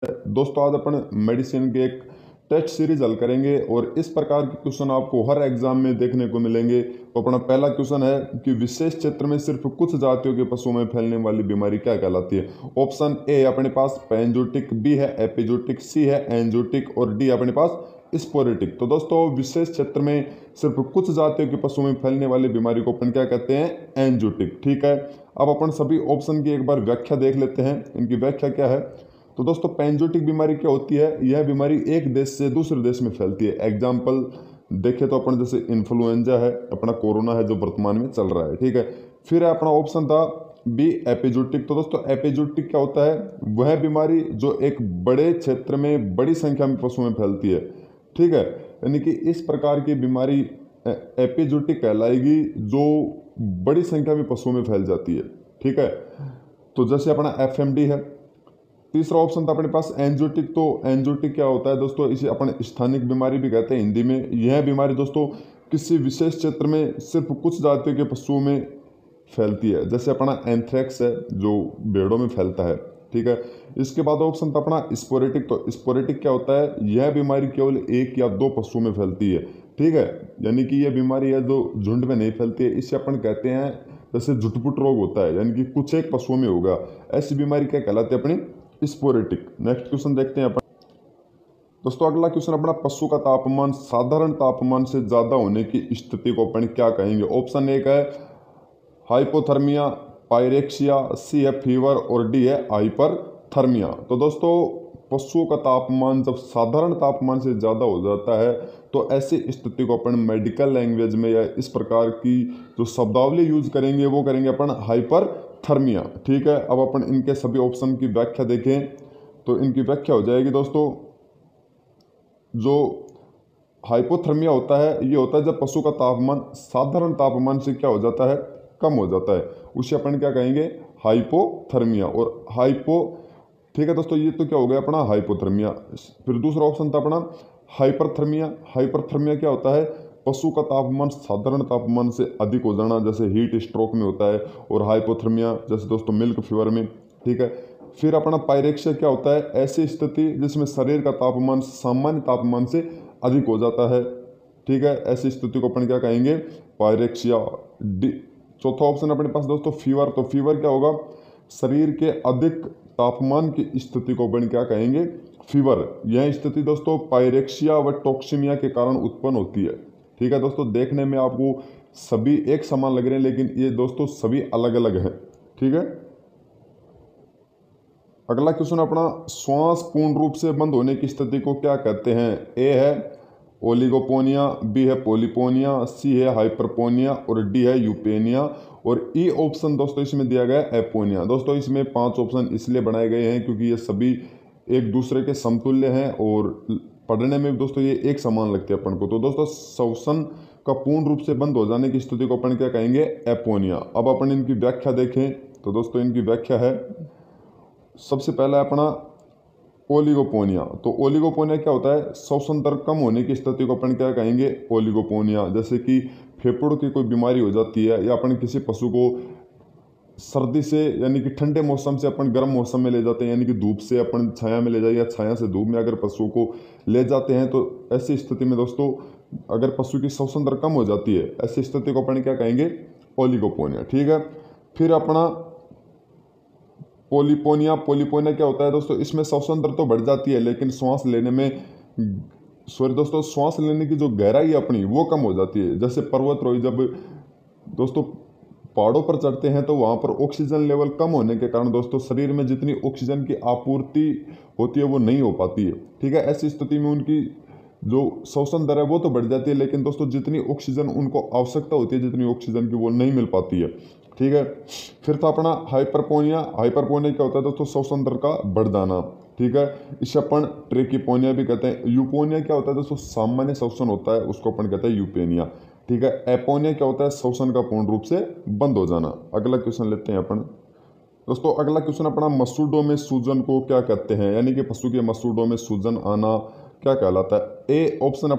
दोस्तों आज अपन मेडिसिन के एक टेस्ट सीरीज हल करेंगे और इस प्रकार के क्वेश्चन आपको हर एग्जाम में देखने को मिलेंगे। तो अपना पहला क्वेश्चन है कि विशेष क्षेत्र में सिर्फ कुछ जातियों के पशुओं में फैलने वाली बीमारी क्या कहलाती है। ऑप्शन ए अपने पास पैंजोटिक, बी है एपिजोटिक, सी है एंजोटिक और डी अपने पास स्पोरेटिक। तो दोस्तों विशेष क्षेत्र में सिर्फ कुछ जातियों के पशुओं में फैलने वाली बीमारी को अपन क्या कहते हैं, एंजोटिक। ठीक है, अब अपन सभी ऑप्शन की एक बार व्याख्या देख लेते हैं, इनकी व्याख्या क्या है। तो दोस्तों पैंजोटिक बीमारी क्या होती है, यह बीमारी एक देश से दूसरे देश में फैलती है। एग्जाम्पल देखें तो अपन जैसे इन्फ्लुएंजा है, अपना कोरोना है जो वर्तमान में चल रहा है। ठीक है, फिर अपना ऑप्शन था बी एपिजोटिक। तो दोस्तों एपिजोटिक क्या होता है, वह बीमारी जो एक बड़े क्षेत्र में बड़ी संख्या में पशुओं में फैलती है। ठीक है, यानी कि इस प्रकार की बीमारी एपिजोटिक कहलाएगी जो बड़ी संख्या में पशुओं में फैल जाती है। ठीक है, तो जैसे अपना एफएमडी है। तीसरा ऑप्शन था अपने पास एंजोटिक। तो एंजोटिक क्या होता है दोस्तों, इसे अपन स्थानिक बीमारी भी कहते हैं हिंदी में। यह बीमारी दोस्तों किसी विशेष क्षेत्र में सिर्फ कुछ जातियों के पशुओं में फैलती है, जैसे अपना एंथ्रेक्स है जो भेड़ों में फैलता है। ठीक है, इसके बाद ऑप्शन था अपना स्पोरेटिक। तो स्पोरेटिक क्या होता है, यह बीमारी केवल एक या दो पशुओं में फैलती है। ठीक है, यानी कि यह बीमारी है जो झुंड में नहीं फैलती है। इसे अपन कहते हैं जैसे झुटपुट रोग होता है, यानी कि कुछ एक पशुओं में होगा, ऐसी बीमारी क्या कहलाती है, अपनी स्पोरेटिक। नेक्स्ट क्वेश्चन देखते हैं अपन। दोस्तों अगला क्वेश्चन अपना पशु का तापमान साधारण तापमान से ज्यादा होने की स्थिति को अपन क्या कहेंगे। ऑप्शन एक है हाइपोथर्मिया, पायरेक्सिया, सी है फीवर और डी है हाइपरथर्मिया। तो दोस्तों पशुओं का तापमान जब साधारण तापमान से ज़्यादा हो जाता है तो ऐसी स्थिति को अपन मेडिकल लैंग्वेज में या इस प्रकार की जो शब्दावली यूज करेंगे वो करेंगे अपन हाइपरथर्मिया। ठीक है, अब अपन इनके सभी ऑप्शन की व्याख्या देखें तो इनकी व्याख्या हो जाएगी दोस्तों, जो हाइपोथर्मिया होता है ये होता है जब पशु का तापमान साधारण तापमान से क्या हो जाता है, कम हो जाता है, उसे अपन क्या कहेंगे, हाइपोथर्मिया। और ठीक है दोस्तों, ये तो क्या हो गया अपना हाइपोथर्मिया। फिर दूसरा ऑप्शन था अपना हाइपरथर्मिया। हाइपरथर्मिया क्या होता है, पशु का तापमान साधारण तापमान से अधिक हो जाना, जैसे हीट स्ट्रोक में होता है, और हाइपोथर्मिया जैसे दोस्तों मिल्क फीवर में। ठीक है, फिर अपना पायरेक्सिया क्या होता है, ऐसी स्थिति जिसमें शरीर का तापमान सामान्य तापमान से अधिक हो जाता है। ठीक है, ऐसी स्थिति को अपन क्या कहेंगे, पायरेक्सिया। चौथा ऑप्शन अपने पास दोस्तों फीवर। तो फीवर क्या होगा, शरीर के अधिक तापमान की स्थिति को अपन क्या कहेंगे, फीवर। यह स्थिति दोस्तों पायरेक्सिया व टॉक्सिमिया के कारण उत्पन्न होती है। ठीक है दोस्तों, देखने में आपको सभी एक समान लग रहे हैं लेकिन ये दोस्तों सभी अलग अलग है। ठीक है, अगला क्वेश्चन अपना श्वास पूर्ण रूप से बंद होने की स्थिति को क्या कहते हैं। ए है ओलिगोपोनिया, बी है पोलिपोनिया, सी है हाइपरपोनिया और डी है यूपेनिया और ई ऑप्शन दोस्तों इसमें दिया गया है एपोनिया। दोस्तों इसमें 5 ऑप्शन इसलिए बनाए गए हैं क्योंकि ये सभी एक दूसरे के समतुल्य हैं और पढ़ने में भी दोस्तों ये एक समान लगते हैं अपन को। तो दोस्तों श्वसन का पूर्ण रूप से बंद हो जाने की स्थिति को अपन क्या कहेंगे, एपोनिया। अब अपन इनकी व्याख्या देखें तो दोस्तों इनकी व्याख्या है, सबसे पहला अपना ओलिगोपोनिया। तो ओलिगोपोनिया क्या होता है, श्वसन दर कम होने की स्थिति को अपन क्या कहेंगे, ओलिगोपोनिया। जैसे कि फेफड़ों की कोई बीमारी हो जाती है या अपन किसी पशु को सर्दी से यानी कि ठंडे मौसम से अपन गर्म मौसम में ले जाते हैं, यानी कि धूप से अपन छाया में ले जाए या छाया से धूप में अगर पशु को ले जाते हैं तो ऐसी स्थिति में दोस्तों अगर पशु की श्वसन दर कम हो जाती है, ऐसी स्थिति को अपन क्या कहेंगे, ओलिगोपोनिया। ठीक है, फिर अपना पोलिपोनिया। पोलिपोनिया क्या होता है दोस्तों, इसमें श्वसन दर तो बढ़ जाती है लेकिन सांस लेने की जो गहराई है अपनी वो कम हो जाती है। जैसे पर्वतारोही जब दोस्तों पहाड़ों पर चढ़ते हैं तो वहाँ पर ऑक्सीजन लेवल कम होने के कारण दोस्तों शरीर में जितनी ऑक्सीजन की आपूर्ति होती है वो नहीं हो पाती है। ठीक है, ऐसी स्थिति में उनकी जो श्वसन दर है वो तो बढ़ जाती है लेकिन दोस्तों जितनी ऑक्सीजन उनको आवश्यकता होती है, जितनी ऑक्सीजन की वो नहीं मिल पाती है। ठीक है, फिर था अपना हाइपरपोनिया। हाइपरपोनिया क्या होता है दोस्तों, श्वसन दर का बढ़ जाना। ठीक है, इसे अपन ट्रेकिपोनिया भी कहते हैं। यूपोनिया क्या होता है दोस्तों, सामान्य श्वसन होता है, उसको अपन कहते हैं यूपेनिया। ठीक है, एपोनिया क्या होता है, श्वसन का पूर्ण रूप से बंद हो जाना। अगला क्वेश्चन लेते हैं अपन दोस्तों। अगला क्वेश्चन अपना मसूड़ों में सूजन को क्या कहते हैं, यानी कि पशु के मसूड़ों में सूजन आना क्या कहलाता है। ए ऑप्शन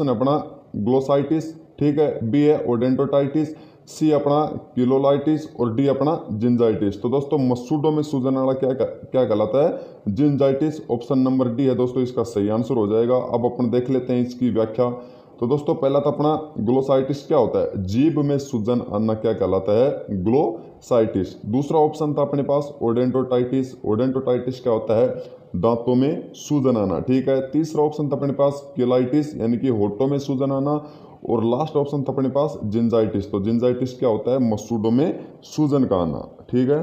अपना ग्लोसाइटिस। ठीक है, बी है ओडेंटोटाइटिस, सी अपना किलोलाइटिस और डी अपना जिंजाइटिस। तो दोस्तों मसूडों में सूजन वाला क्या क्या कहलाता है? जिंजाइटिस। ऑप्शन नंबर डी है दोस्तों इसका सही आंसर हो जाएगा। अब अपन देख लेते हैं इसकी व्याख्या। तो दोस्तों पहला था अपना ग्लोसाइटिस क्या होता है? जीभ में सूजन आना क्या कहलाता है? ग्लोसाइटिस। दूसरा ऑप्शन था अपने पास ओडेंटोटाइटिस। ओडेंटोटाइटिस क्या होता है? दांतों में सूजन आना। ठीक है। तीसरा ऑप्शन था अपने पास किलाइटिस यानी कि होठों में सूजन आना। और लास्ट ऑप्शन था अपने पास जिंजाइटिस। तो जिंजाइटिस क्या होता है? मसूड़ों में सूजन का आना। ठीक है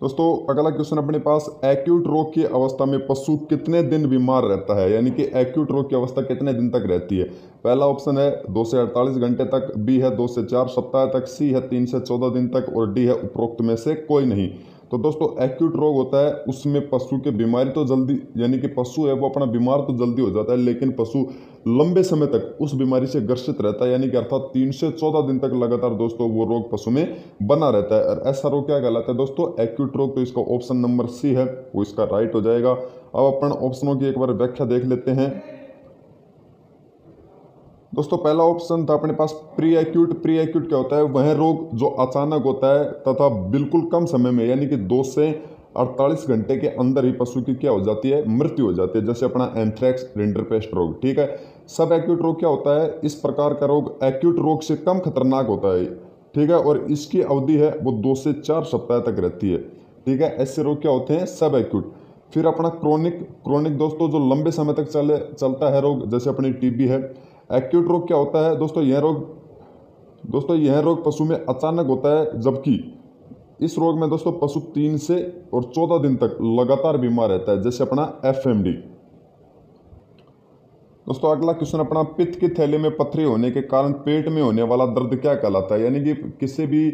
दोस्तों, अगला क्वेश्चन अपने पास, एक्यूट रोग की अवस्था में पशु कितने दिन बीमार रहता है? यानी कि एक्यूट रोग की अवस्था कितने दिन तक रहती है? पहला ऑप्शन है 2 से 48 घंटे तक, बी है 2 से 4 सप्ताह तक, सी है 3 से 14 दिन तक और डी है उपरोक्त में से कोई नहीं। तो दोस्तों एक्यूट रोग होता है उसमें पशु की बीमारी तो जल्दी, यानी कि पशु है वो अपना बीमार तो जल्दी हो जाता है, लेकिन पशु लंबे समय तक उस बीमारी से ग्रसित रहता है, यानी कि अर्थात 3 से 14 दिन तक लगातार दोस्तों वो रोग पशु में बना रहता है। और ऐसा रोग क्या कहलाता है दोस्तों? एक्यूट रोग। तो इसका ऑप्शन नंबर सी है वो इसका राइट हो जाएगा। अब अपन ऑप्शनों की एक बार व्याख्या देख लेते हैं। दोस्तों पहला ऑप्शन था अपने पास प्री एक्यूट। प्री एक्यूट क्या होता है? वह रोग जो अचानक होता है तथा बिल्कुल कम समय में, यानी कि 2 से 48 घंटे के अंदर ही पशु की क्या हो जाती है? मृत्यु हो जाती है। जैसे अपना एंथ्रेक्स, रिंडरपेस्ट रोग। ठीक है। सब एक्यूट रोग क्या होता है? इस प्रकार का रोग एक्यूट रोग से कम खतरनाक होता है। ठीक है। और इसकी अवधि है वो 2 से 4 सप्ताह तक रहती है। ठीक है। ऐसे रोग क्या होते हैं? सब एक्यूट। फिर अपना क्रोनिक। क्रोनिक दोस्तों जो लंबे समय तक चलता है रोग, जैसे अपनी टीबी है। एक्यूट रोग क्या होता है दोस्तों? यह रोग पशु में अचानक होता है, जबकि इस रोग में दोस्तों पशु 3 से और 14 दिन तक लगातार बीमार रहता है, जैसे अपना एफएमडी। दोस्तों अगला क्वेश्चन अपना, पित्त की थैली में पथरी होने के कारण पेट में होने वाला दर्द क्या कहलाता है? यानी कि किसी भी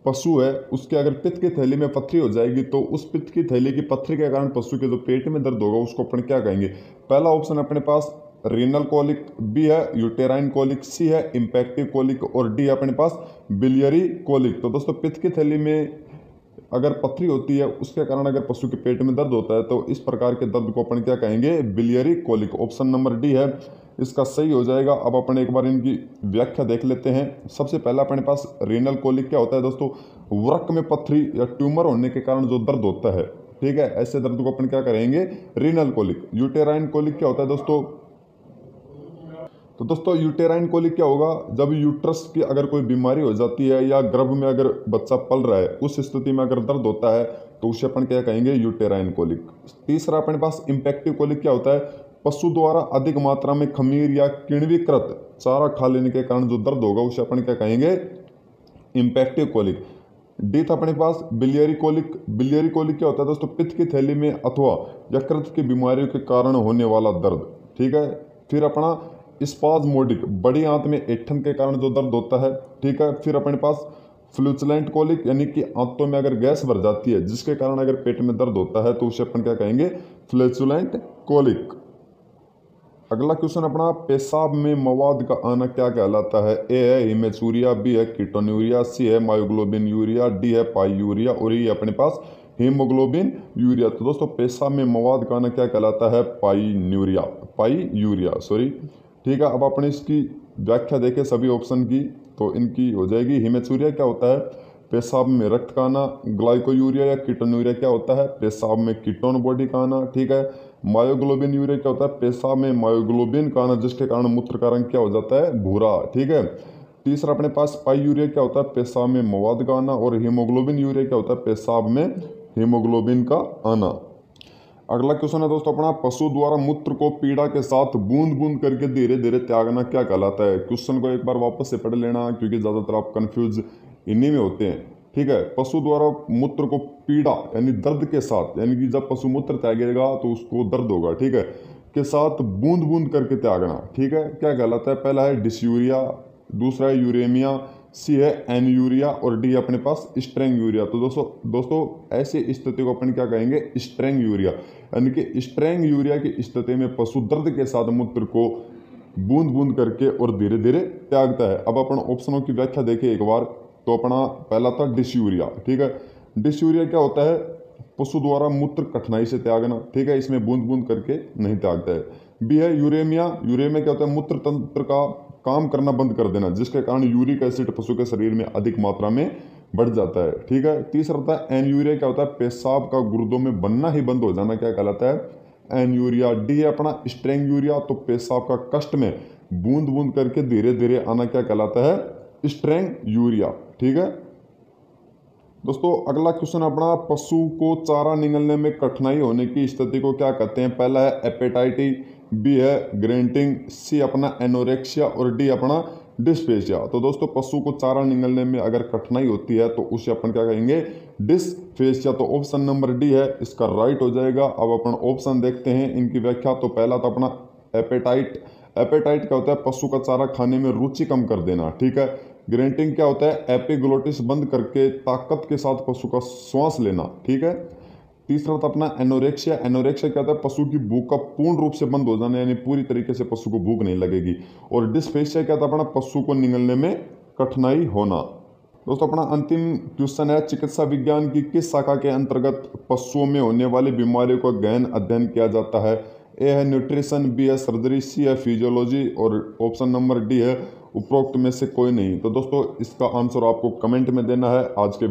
पशु है उसके अगर पित्त की थैली में पथरी हो जाएगी तो उस पित्त की थैली की पथरी के कारण पशु के जो पेट में दर्द होगा उसको अपन क्या कहेंगे? पहला ऑप्शन अपने पास रीनल कोलिक, बी है यूटेराइन कोलिक, सी है इम्पैक्टिव कोलिक और डी है अपने पास बिलियरी कोलिक। तो दोस्तों पित्त की थैली में अगर पथरी होती है उसके कारण अगर पशु के पेट में दर्द होता है तो इस प्रकार के दर्द को अपन क्या कहेंगे? Biliary colic. Option number D है इसका सही हो जाएगा। अब अपन एक बार इनकी व्याख्या देख लेते हैं। सबसे पहला अपने पास रीनल कोलिक क्या होता है दोस्तों? वृक्क में पथरी या ट्यूमर होने के कारण जो दर्द होता है। ठीक है। ऐसे दर्द को अपन क्या करेंगे? Renal colic. यूटेराइन कोलिक क्या होता है दोस्तों? तो दोस्तों यूटेराइन कोलिक क्या होगा? जब यूट्रस की अगर कोई बीमारी हो जाती है या गर्भ में अगर बच्चा पल रहा है उस स्थिति में अगर दर्द होता है तो उसे अपन क्या कहेंगे? Uterine colic. तीसरा अपने पास इम्पैक्टिव कोलिक क्या होता है? पशु द्वारा अधिक मात्रा में खमीर या किण्वीकृत चारा खा लेने के कारण जो दर्द होगा उसे अपन क्या कहेंगे? इम्पैक्टिव कोलिक। डी था अपने पास बिलियरी कोलिक। बिलियरी कोलिक क्या होता है दोस्तों? पित्त की थैली में अथवा यकृत की बीमारियों के कारण होने वाला दर्द। ठीक है। फिर अपना स्पाज्मोडिक, बड़ी आंत में ऐंठन के कारण जो दर्द होता है। ठीक है। फिर अपने पास फ्लूचुलेंट कोलिक, यानी कि आंतों में अगर गैस भर जाती है जिसके कारण अगर पेट में दर्द होता है तो उसे अपन क्या कहेंगे? फ्लैचुलेंट कोलिक। अगला क्वेश्चन अपना, पेशाब में मवाद का आना क्या कहलाता है? ए है हिमेचूरिया, बी है कीटोन्यूरिया, सी है मायोग्लोबिन यूरिया, डी है पाईयूरिया और ये अपने पास हीमोग्लोबिन यूरिया। तो दोस्तों पेशाब में मवाद का आना क्या कहलाता है? पाईयूरिया सॉरी। ठीक है। अब अपने इसकी व्याख्या देखें सभी ऑप्शन की तो इनकी हो जाएगी। हिमेचूरिया क्या होता है? पेशाब में रक्त का आना। ग्लाइकोयूरिया या कीटोन्यूरिया क्या होता है? पेशाब में कीटोन बॉडी का आना। ठीक है। मायोग्लोबिन यूरिया क्या होता है? पेशाब में मायोग्लोबिन का आना जिसके कारण मूत्र का रंग क्या हो जाता है? भूरा। ठीक है। तीसरा अपने पास पाईयूरिया क्या होता है? पेशाब में मवाद का आना। और हीमोग्लोबिन यूरिया क्या होता है? पेशाब में हीमोग्लोबिन का आना। अगला क्वेश्चन है दोस्तों अपना, पशु द्वारा मूत्र को पीड़ा के साथ बूंद बूंद करके धीरे धीरे त्यागना क्या कहलाता है? क्वेश्चन को एक बार वापस से पढ़ लेना क्योंकि ज्यादातर आप कंफ्यूज इन्हीं में होते हैं। ठीक है। पशु द्वारा मूत्र को पीड़ा यानी दर्द के साथ, यानी कि जब पशु मूत्र त्यागेगा तो उसको दर्द होगा। ठीक है। के साथ बूंद बूंद करके त्यागना। ठीक है। क्या कहलाता है? पहला है डिसयूरिया, दूसरा है यूरेमिया, सी है एनयूरिया और डी अपने पास स्ट्रेंग यूरिया। तो दोस्तों ऐसी स्थिति को अपन क्या कहेंगे? String urea. यानी कि स्ट्रेंग यूरिया की स्थिति में पशु दर्द के साथ मूत्र को बूंद बूंद करके और धीरे धीरे त्यागता है। अब अपन ऑप्शनों की व्याख्या देखें एक बार। तो अपना पहला था डिसयूरिया। ठीक है। डिसयूरिया क्या होता है? पशु द्वारा मूत्र कठिनाई से त्यागना। ठीक है। इसमें बूंद बूंद करके नहीं त्यागता है। बी है यूरेमिया। यूरेमिया क्या होता है? मूत्र तंत्र का काम करना बंद कर देना, जिसके कारण यूरिक एसिड पशु के शरीर में अधिक मात्रा में बढ़ जाता है। ठीक है। तीसरा होता है एन्यूरिया। क्या होता है? पेशाब का गुर्दों में बनना ही बंद हो जाना, क्या कहलाता है? एन्यूरिया। डी है अपना स्ट्रेंग्यूरिया, तो पेशाब का कष्ट में बूंद बूंद करके धीरे धीरे आना, क्या कहलाता है? स्ट्रेंग्यूरिया। ठीक है दोस्तों, अगला क्वेश्चन अपना, पशु को चारा निगलने में कठिनाई होने की स्थिति को क्या कहते हैं? पहला है एपेटाइटी, बी है ग्रेंटिंग, सी अपना एनोरेक्सिया और डी अपना डिस्फेसिया। तो दोस्तों पशु को चारा निगलने में अगर कठिनाई होती है तो उसे अपन क्या कहेंगे? डिस्फेसिया। तो ऑप्शन नंबर डी है इसका राइट हो जाएगा। अब अपन ऑप्शन देखते हैं इनकी व्याख्या। तो पहला तो अपना एपेटाइट। एपेटाइट क्या होता है? पशु का चारा खाने में रुचि कम कर देना। ठीक है। ग्रेंटिंग क्या होता है? एपिग्लोटिस बंद करके ताकत के साथ पशु का श्वास लेना। ठीक है। तीसरा होता अपना एनोरेक्सिया। एनोरेक्सिया क्या होता है? पशु की भूख का पूर्ण रूप से बंद हो जाना, यानी पूरी तरीके से पशु को भूख नहीं लगेगी। और डिस्फेसिया क्या था? अपना पशु को निगलने में कठिनाई होना। दोस्तों अपना अंतिम क्वेश्चन है, चिकित्सा विज्ञान की किस शाखा के अंतर्गत पशुओं में होने वाली बीमारियों का गहन अध्ययन किया जाता है? ए है न्यूट्रिशन, बी है सर्जरी, सी है फिजियोलॉजी और ऑप्शन नंबर डी है उपरोक्त में से कोई नहीं। तो दोस्तों इसका आंसर आपको कमेंट में देना है। आज के